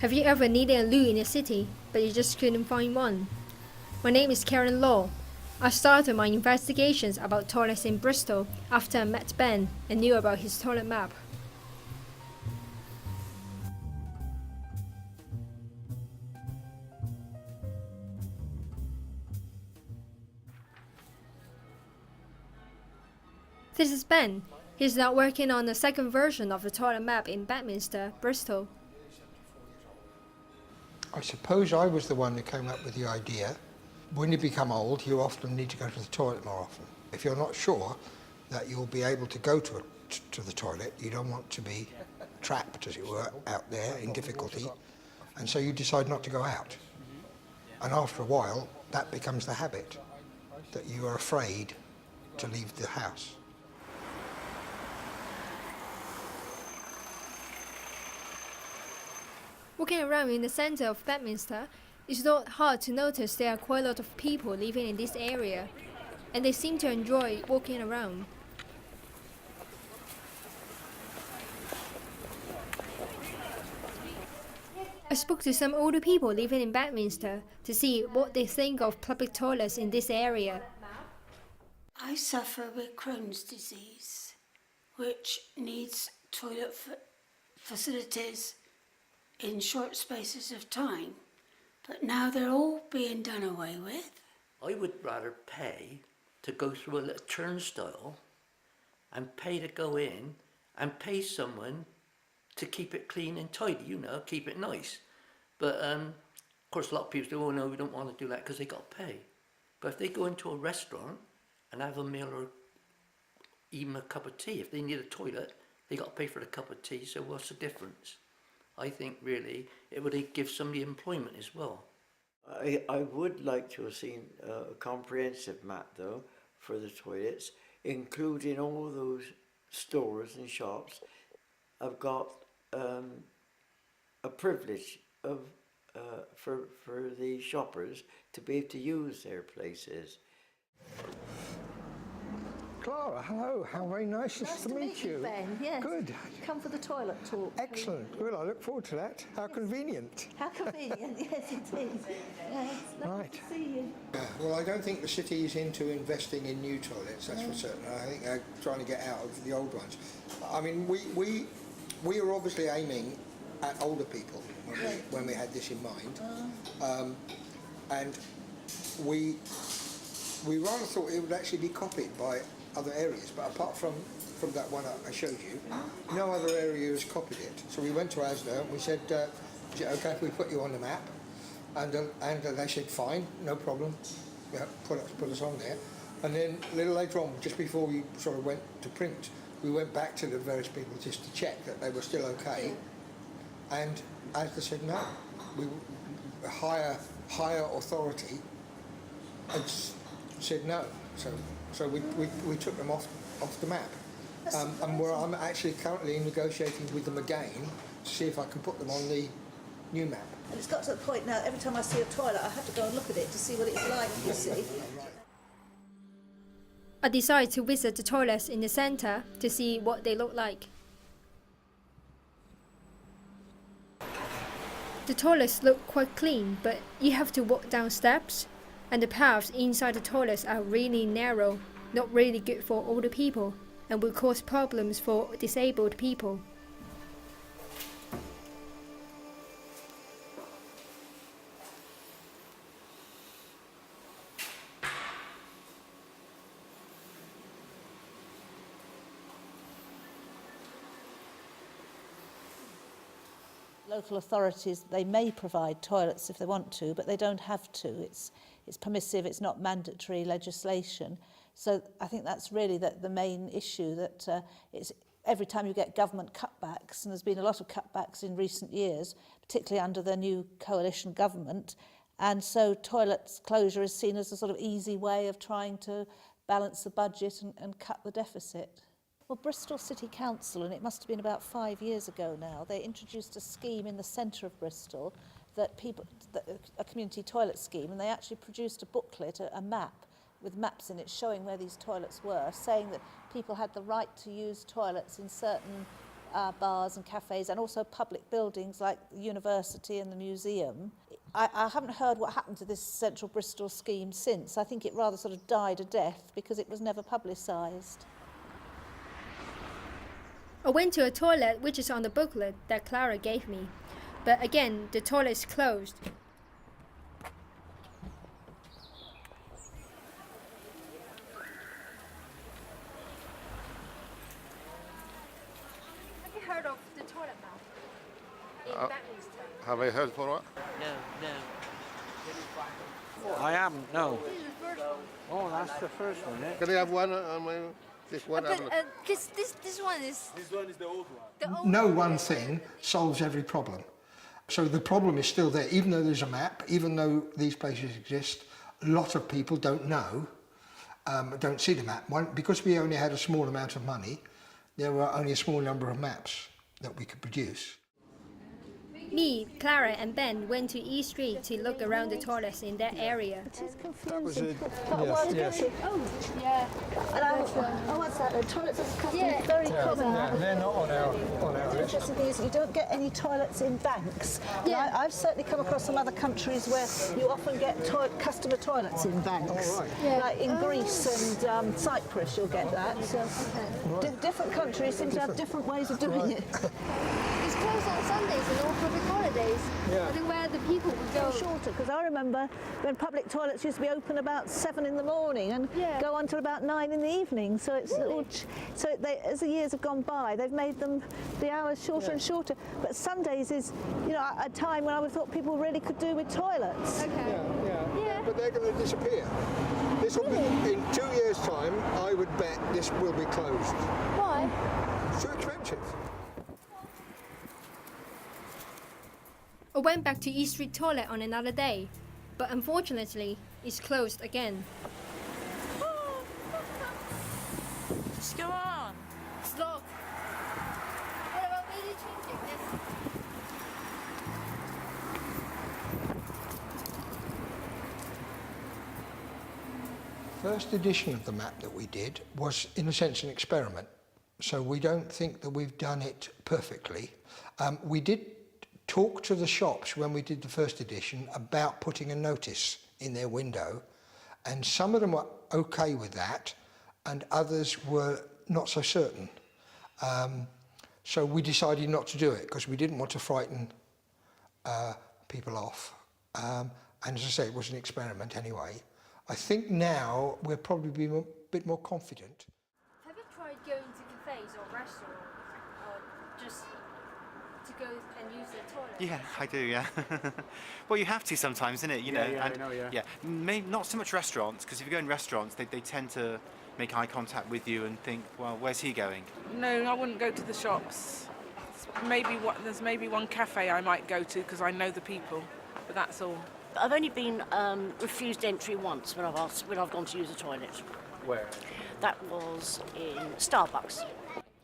Have you ever needed a loo in a city, but you just couldn't find one? My name is Karen Law. I started my investigations about toilets in Bristol after I met Ben and knew about his toilet map. This is Ben. He's now working on the second version of the toilet map in Bedminster, Bristol. I suppose I was the one who came up with the idea. When you become old, you often need to go to the toilet more often. If you're not sure that you'll be able to go to the toilet, you don't want to be trapped, as it were, out there in difficulty, and so you decide not to go out. And after a while, that becomes the habit, that you are afraid to leave the house. Walking around in the centre of Bedminster, it's not hard to notice there are quite a lot of people living in this area, and they seem to enjoy walking around. I spoke to some older people living in Bedminster to see what they think of public toilets in this area. I suffer with Crohn's disease, which needs toilet facilities in short spaces of time, but now they're all being done away with. I would rather pay to go through a little turnstile and pay to go in and pay someone to keep it clean and tidy, you know, keep it nice. But of course a lot of people say, oh no, we don't want to do that because they got to pay. But if they go into a restaurant and have a meal or even a cup of tea, if they need a toilet, they got to pay for the cup of tea, so what's the difference? I think really it would give somebody employment as well. I would like to have seen a comprehensive map though for the toilets, including all those stores and shops. I've got a privilege of for the shoppers to be able to use their places. Clara, hello, how very nice to meet you. Ben, yes. Good. Come for the toilet talk. Excellent. Well, I look forward to that. How convenient. How convenient, yes it is. Yes, lovely Right. to see you. Well, I don't think the city is into investing in new toilets, that's for certain. I think they're trying to get out of the old ones. I mean, we are obviously aiming at older people when we had this in mind. And we rather thought it would actually be copied by other areas, but apart from that one I showed you, no other area has copied it. So we went to ASDA and we said, is it okay if we put you on the map? And they said, fine, no problem, yeah, put us on there. And then a little later on, just before we sort of went to print, we went back to the various people just to check that they were still okay. And ASDA said no. A higher authority had said no. So we took them off the map. And I'm actually currently negotiating with them again to see if I can put them on the new map. And it's got to the point now, every time I see a toilet, I have to go and look at it to see what it's like, you see. I decided to visit the toilets in the centre to see what they look like. The toilets look quite clean, but you have to walk down steps, and the paths inside the toilets are really narrow, not really good for older people, and will cause problems for disabled people. Local authorities, they may provide toilets if they want to, but they don't have to. It's permissive, it's not mandatory legislation. So I think that's really the main issue, that it's every time you get government cutbacks, and there's been a lot of cutbacks in recent years, particularly under the new coalition government, and so toilets closure is seen as a sort of easy way of trying to balance the budget and cut the deficit. Well, Bristol City Council, and it must have been about 5 years ago now, they introduced a scheme in the centre of Bristol, a community toilet scheme, and they actually produced a booklet, a map, with maps in it showing where these toilets were, saying that people had the right to use toilets in certain bars and cafes and also public buildings like the university and the museum. I haven't heard what happened to this Central Bristol scheme since. I think it rather sort of died a death because it was never publicised. I went to a toilet which is on the booklet that Clara gave me, but again the toilet is closed. Have you heard of the toilet map in Batminster? Have I heard for what? I haven't, no. Oh, that's the first one, eh? Can I have one? This one. Because this one is... This one is the old one. No one thing solves every problem. So the problem is still there, even though there's a map, even though these places exist, a lot of people don't know, don't see the map. Because we only had a small amount of money, there were only a small number of maps that we could produce. Me, Clara and Ben went to E Street to look around the toilets in that area. It is confusing. Yes. Oh, yeah. And what's that? The toilets are very common. They're not on our The list. interesting thing is you don't get any toilets in banks. Yeah. I've certainly come across some other countries where you often get customer toilets in banks. Like in Greece and Cyprus you'll get that. So different countries seem to have different ways of doing it. It's closed on Sundays and all public holidays. I think where the people would go. Shorter, because I remember when public toilets used to be open about 7 in the morning and go on till about 9 in the evening. So it's as the years have gone by, they've made them the hours shorter and shorter. But Sundays is, a time when I would thought people really could do with toilets. Yeah, but they're going to disappear. This will be, in 2 years' time, I would bet this will be closed. Why? It's too expensive. I went back to East Street Toilet on another day, but unfortunately, it's closed again. Just go on. It's locked. What about maybe changing this? First edition of the map that we did was, in a sense, an experiment. So we don't think that we've done it perfectly. We did talk to the shops when we did the first edition about putting a notice in their window, and some of them were okay with that and others were not so certain. So we decided not to do it because we didn't want to frighten people off. And as I say, it was an experiment anyway. I think now we're probably a bit more confident. Have you tried going to cafes or restaurants or just to go and use the toilet? Yeah, I do, yeah. Well, you have to sometimes, isn't it? You know, I know. Yeah, maybe not so much restaurants, because if you go in restaurants, they tend to make eye contact with you and think, well, where's he going? No, I wouldn't go to the shops. There's maybe one cafe I might go to because I know the people, but that's all. I've only been refused entry once when I've gone to use the toilet. Where? That was in Starbucks.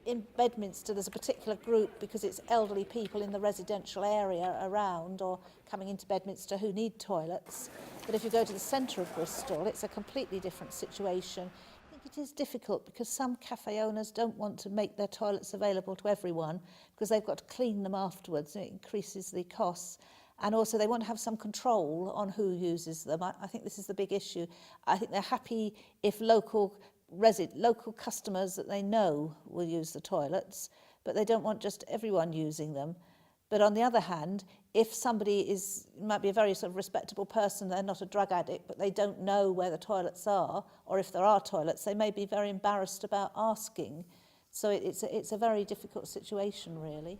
In Bedminster there's a particular group because it's elderly people in the residential area around or coming into Bedminster who need toilets. But if you go to the centre of Bristol, it's a completely different situation. I think it is difficult because some cafe owners don't want to make their toilets available to everyone because they've got to clean them afterwards and it increases the costs. And also they want to have some control on who uses them. I think this is the big issue. I think they're happy if local customers that they know will use the toilets, but they don't want just everyone using them. But on the other hand, if somebody might be a very sort of respectable person, they're not a drug addict, but they don't know where the toilets are, or if there are toilets, they may be very embarrassed about asking. So it's a very difficult situation, really.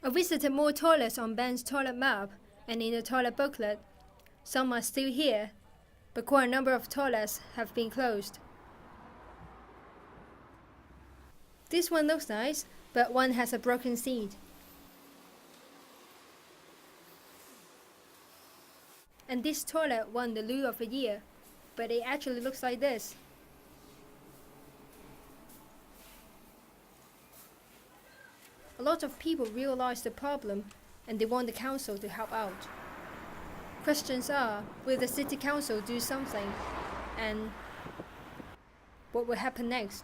I visited more toilets on Ben's toilet map and in the toilet booklet. Some are still here, but quite a number of toilets have been closed. This one looks nice, but one has a broken seat. And this toilet won the loo of the year, but it actually looks like this. A lot of people realize the problem and they want the council to help out. Questions are, will the city council do something? And what will happen next?